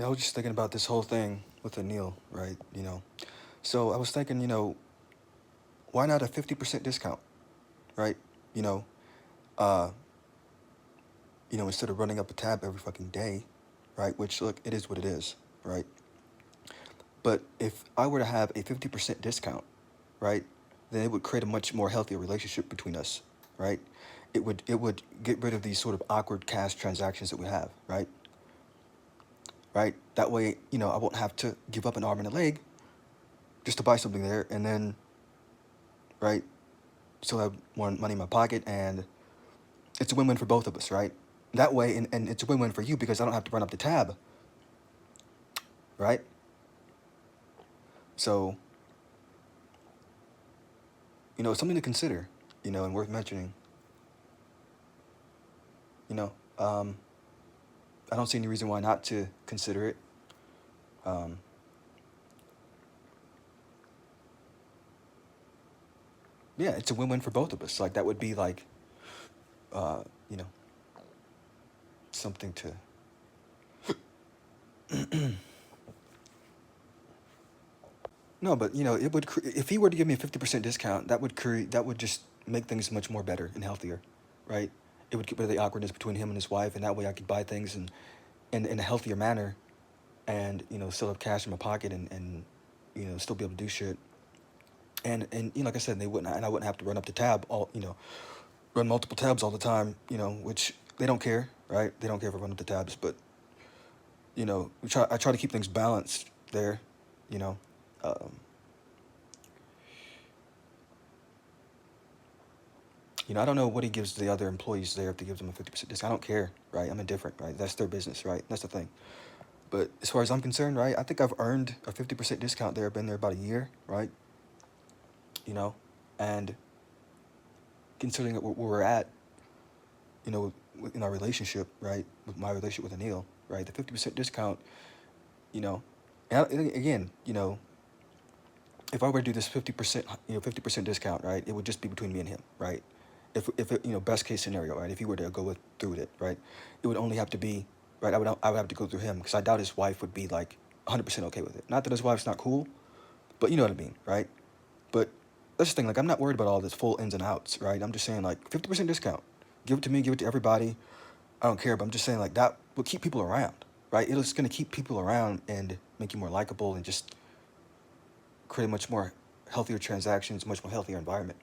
I was just thinking about this whole thing with Anil, right? So I was thinking, why not a 50% discount, right? You know, uh, instead of running up a tab every fucking day, right? Which, look, it is what it is, right? But if I were to have a 50% discount, right, then it would create a much more healthier relationship between us, right? It would get rid of these sort of awkward cash transactions that we have, right? Right? That way, I won't have to give up an arm and a leg just to buy something there, and then, right, still have more money in my pocket, and it's a win-win for both of us, right? That way, and it's a win-win for you because I don't have to run up the tab, right? So, it's something to consider, and worth mentioning. You know, um, I don't see any reason why not to consider it. Um, yeah, it's a win-win for both of us. Like that would be like, uh, you know, something to. No, but it would if he were to give me a 50% discount, that would just make things much more better and healthier, right? It would get rid of the awkwardness between him and his wife, and that way I could buy things and in a healthier manner, and still have cash in my pocket and still be able to do shit. And like I said, I wouldn't have to run up the tab run multiple tabs all the time, which they don't care, right? They don't care if I run up the tabs, but I try to keep things balanced there, you know. Um, I don't know what he gives the other employees there if he gives them a 50% discount. I don't care, right? I'm indifferent, right? That's their business, right? That's the thing. But as far as I'm concerned, right, I think I've earned a 50% discount there. I've been there about a year, right? You know, and considering where we're at, in our relationship, right, with my relationship with Anil, right, the 50% discount, you know, and again, if I were to do this 50%, 50% discount, right, it would just be between me and him, right? If it, best case scenario, right, if he were to through with it, right, it would only have to be, right, I would have to go through him because I doubt his wife would be like 100% okay with it. Not that his wife's not cool, but you know what I mean, right? But that's the thing, like I'm not worried about all this full ins and outs, right? I'm just saying like 50% discount, give it to me, give it to everybody. I don't care, but I'm just saying like that will keep people around, right? It's gonna keep people around and make you more likable and just create a much more healthier transactions, much more healthier environment.